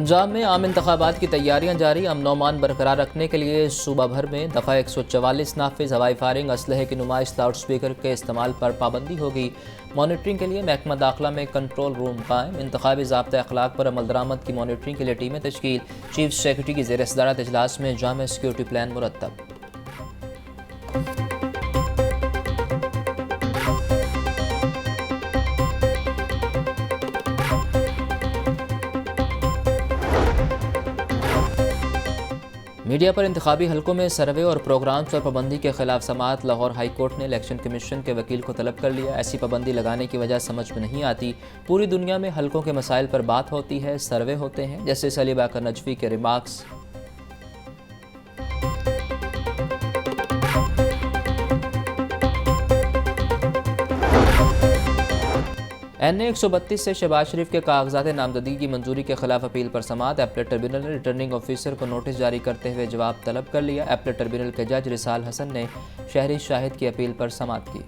पंजाब में आम इंतखाबात की तैयारियां जारी। अमन व अमान बरकरार रखने के लिए सूबा भर में दफ़ा 144 नाफिज, हवाई फायरिंग, असलहे की नुमाइश, लाउड स्पीकर के इस्तेमाल पर पाबंदी होगी। मॉनिटरिंग के लिए महकमा दाखिला में कंट्रोल रूम कायम। इंतखाबी ज़ाब्ता अखलाक पर अमल दरामद की मॉनिटरिंग के लिए टीमें तश्कील। चीफ सेक्रेटरी की ज़ेर सदारत इजलास में जाम सिक्योरिटी प्लान मुरतब। मीडिया पर इंतखाबी हलकों में सर्वे और प्रोग्राम्स पर पाबंदी के खिलाफ समाअत। लाहौर हाई कोर्ट ने इलेक्शन कमीशन के वकील को तलब कर लिया। ऐसी पाबंदी लगाने की वजह समझ में नहीं आती। पूरी दुनिया में हलकों के मसाइल पर बात होती है, सर्वे होते हैं। जस्टिस अली बाकर नजफी के रिमार्क्स। NA 132 से शहबाज शरीफ के कागजात नामजदगी की मंजूरी के खिलाफ अपील पर समाअत। एपलेट ट्रिब्यूनल ने रिटर्निंग ऑफिसर को नोटिस जारी करते हुए जवाब तलब कर लिया। एपलेट ट्रिब्यूनल के जज रिसाल हसन ने शहरी शाहिद की अपील पर समाअत की।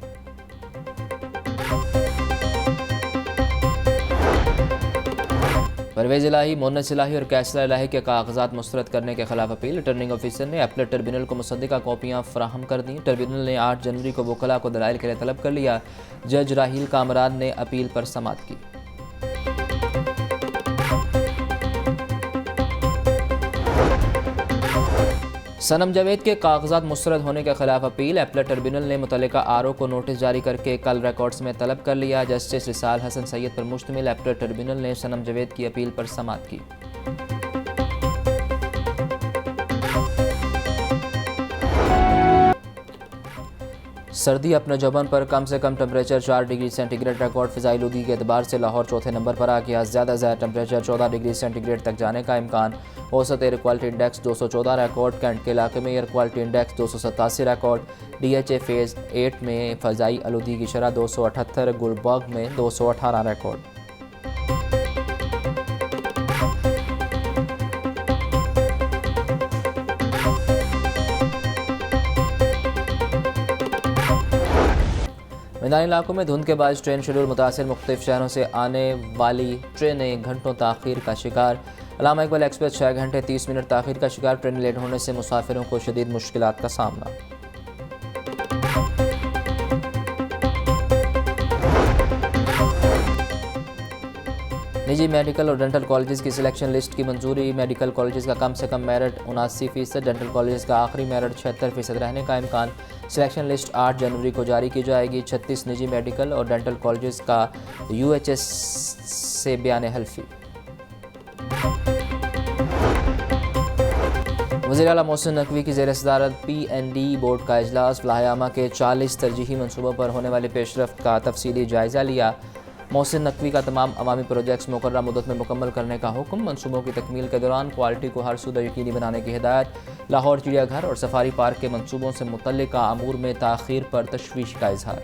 परवेज इलाही, मोनस इलाही और कैसरा इलाही के कागजात मुस्तरद करने के खिलाफ अपील। रिटर्निंग ऑफिसर ने एपलेट ट्रिब्यूनल को मुसद्दिका कॉपियां फराहम कर दी। ट्रिब्यूनल ने 8 जनवरी को वकला को दलाइल के लिए तलब कर लिया। जज राहील कामरान ने अपील पर समाअत की। सनम जावेद के कागजात मुस्तरद होने के खिलाफ अपील। एपलेट ट्रिब्यूनल ने मुतल्लिका RO को नोटिस जारी करके कल रिकॉर्ड्स में तलब कर लिया। जस्टिस रिसाल हसन सैयद पर मुश्तमिल एपलेट ट्रिब्यूनल ने सनम जावेद की अपील पर समाअत की। सर्दी अपने जबन पर कम से कम टेम्परेचर 4 डिग्री सेंटीग्रेड रिकॉर्ड। फ़िज़ाई आलूदगी के एतबार से लाहौर चौथे नंबर पर आ गया। ज़्यादा टेम्परेचर 14 डिग्री सेंटीग्रेड तक जाने का इम्कान। औसत air quality index 214 record. Cantt के इलाके में air quality index 287 record. DHA phase 8 में फ़िज़ाई आलूदगी की शरह 278, गुलबर्ग में 218 रिकॉर्ड। मैदानी इलाकों में धुंध के बाद ट्रेन शेड्यूल मुतासिर। मुख्तलिफ शहरों से आने वाली ट्रेनें घंटों ताख़ीर का शिकार। अल्लामा इकबाल एक्सप्रेस 6 घंटे 30 मिनट ताख़ीर का शिकार। ट्रेन लेट होने से मुसाफिरों को शदीद मुश्किलात का सामना। निजी मेडिकल और डेंटल कॉलेजेस की सिलेक्शन लिस्ट की मंजूरी। मेडिकल कॉलेजेस का कम से कम मेरिट 79%, डेंटल कॉलेजेस का आखिरी मेरिट 76% रहने का इम्कान। सिलेक्शन लिस्ट 8 जनवरी को जारी की जाएगी। 36 निजी मेडिकल और डेंटल कॉलेजेस का UHS से बयान हल्फी। वज़ीर आला मोहसिन नकवी की ज़ेर सदारत PND बोर्ड का इजलास। लाहयामा के 40 तरजीही मनसूबों पर होने वाली पेशरफ्त का तफसीली जायज़ा लिया। मोहसिन नकवी का तमाम अवामी प्रोजेक्ट्स मुकर्रर मुद्दत में मुकम्मल करने का हुक्म। मनसूबों की तकमील के दौरान क्वालिटी को हर सूदा यकीनी बनाने की हिदायत। लाहौर चिड़ियाघर और सफारी पार्क के मनसूबों से मुतल्लिका अमूर में ताख़ीर पर तशवीश का इजहार।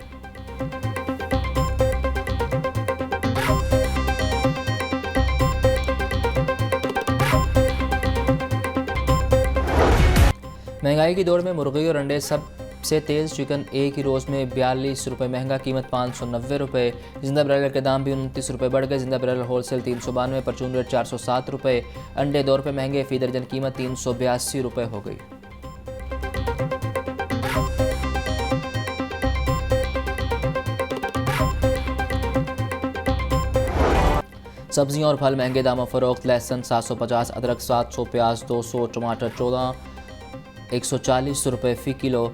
महंगाई की दौड़ में मुर्गी और अंडे सबसे तेज़। चिकन एक ही रोज़ में 42 रुपये महंगा, कीमत 590 रुपये। जिंदा ब्रायलर के दाम भी 29 रुपये बढ़ गए। जिंदा ब्रायलर होलसेल 392, परचून रेट 407 रुपये। अंडे 2 रुपये महंगे, फ़ी दर्जन कीमत 382 रुपये हो गई। सब्जियां और फल महंगे दामों फरोख्त। लहसुन 750, अदरक 700, प्याज 200, टमाटर 14, 140 रुपये फ़ी किलो।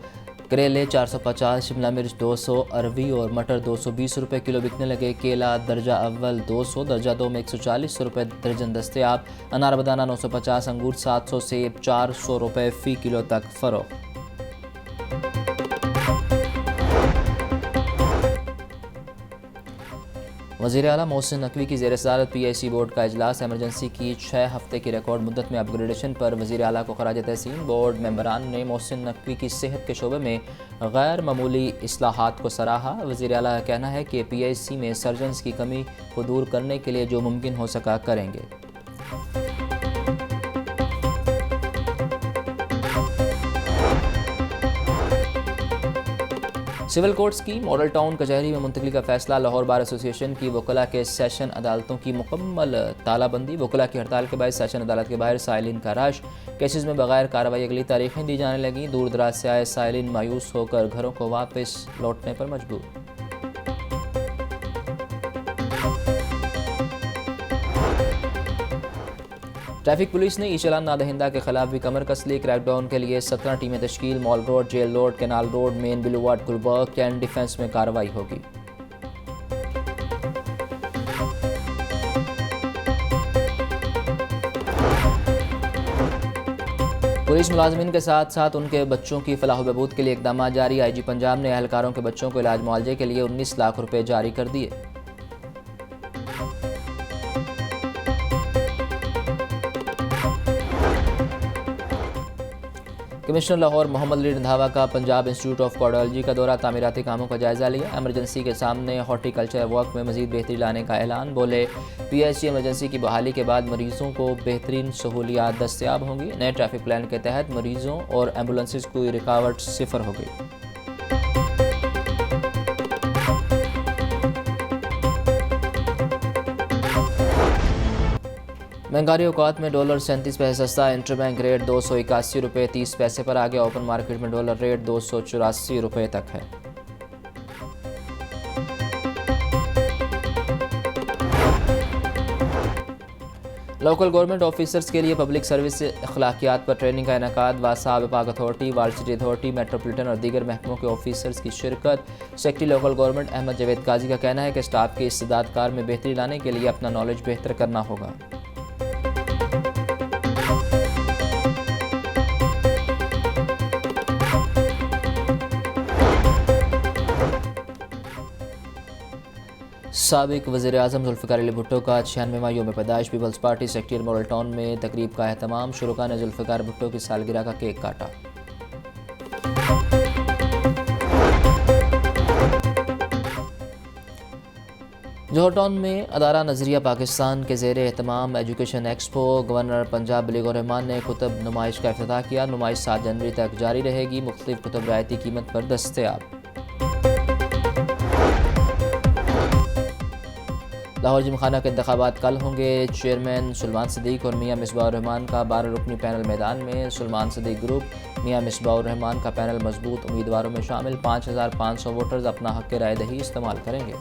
करेले 450, शिमला मिर्च 200, अरवी और मटर 220 रुपये किलो बिकने लगे। केला दर्जा अव्वल 200, दर्जा 2 में 140 रुपये दर्जन दस्तयाब। अनार बदाना 950, अंगूर 700, सेब 400 रुपये फ़ी किलो तक फ़रोख्त। वज़ीर आला मोहसिन नकवी की ज़ेर सदारत PIC बोर्ड का इजलास। एमरजेंसी की 6 हफ्ते की रिकॉर्ड मुद्दत में अपग्रेडेशन पर वज़ीर आला को खराज तहसीन। बोर्ड मेंबरान ने मोहसिन नकवी की सेहत के शोबे में गैर मामूली इस्लाहात को सराहा। वज़ीर आला का कहना है कि PIC में सर्जन्स की कमी को दूर करने के लिए जो मुमकिन हो सका करेंगे। सिविल कोर्ट्स की मॉडल टाउन कचहरी में मुंतकली का फैसला। लाहौर बार एसोसिएशन की वकला के सेशन अदालतों की मुकम्मल तालाबंदी। वकला की हड़ताल के बाद सेशन अदालत के बाहर साइलिन का रश। केसेस में बगैर कार्रवाई अगली तारीखें दी जाने लगी। दूर दराज से आए साइलिन मायूस होकर घरों को वापस लौटने पर मजबूर। ट्रैफिक पुलिस ने ई चालान नादहिंदा के खिलाफ भी कमर कस ली। क्रैकडाउन के लिए 17 टीमें तश्कील। Mall road, jail road, canal road, main boulevard, Gulberg, cantt defence में कार्रवाई होगी। पुलिस मुलाजमीन के साथ साथ उनके बच्चों की फलाह व बहबूद के लिए इकदाम जारी। IG पंजाब ने एहलकारों के बच्चों को इलाज मुआवजे के लिए 19 लाख रुपए जारी कर दिए। कमिश्नर लाहौर मोहम्मद अली रंधावा का पंजाब इंस्टीट्यूट ऑफ कार्डियोलॉजी का दौरा। तामीराती कामों का जायजा लिया। एमरजेंसी के सामने हॉर्टिकल्चर वर्क में मजीद बेहतरी लाने का ऐलान। बोले PHC एमरजेंसी की बहाली के बाद मरीजों को बेहतरीन सहूलियात दस्तयाब होंगी। नए ट्रैफिक प्लान के तहत मरीजों और एम्बुलेंसेज की रुकावट सिफर हो गई। महंगाई औकात में डॉलर 37 पैसे सस्ता। इंटरबैंक रेट 281 रुपये 30 पैसे पर आ गया। ओपन मार्केट में डॉलर रेट 284 रुपये तक है। लोकल गवर्नमेंट ऑफिसर्स के लिए पब्लिक सर्विस अखलाकियात पर ट्रेनिंग का इनेकाद। वासा विभाग authority, walled city authority, metropolitan और दीगर महकमों के ऑफिसर्स की शिरकत। Secretary local government Ahmad Javed Qazi का कहना है कि स्टाफ की इस्तेदाद कार में बेहतरी लाने के लिए अपना नॉलेज बेहतर करना होगा। साबिक वज़ीर आज़म जुल्फ़िकार अली भुट्टो का 96वां यौम पैदाइश। पीपल्स पार्टी सेक्रेटेरिएट मॉडल टाउन में तकरीब का अहतमाम। शुरका ने जुल्फ़िकार भुट्टो की सालगिरह का केक काटा। जौहर टाउन में अदारा नज़रिया पाकिस्तान के ज़ेर एहतमाम education expo. Governor Punjab Balighur Rahman ने कुतुब नुमाइश का इफ्तिताह किया। नुमाइश 7 जनवरी तक जारी रहेगी। मुख्तलिफ कुतुब रियायती कीमत पर दस्तयाब। लाहौर जिमखाना के इंतखाबात कल होंगे। चेयरमैन सुलेमान सिद्दीक और मियां मिसबाह रहमान का 12 रुकनी पैनल मैदान में। सुलेमान सिद्दीक ग्रुप, मियां मिसबाह रहमान का पैनल मजबूत उम्मीदवारों में शामिल। 5500 वोटर्स अपना हक राय दही इस्तेमाल करेंगे।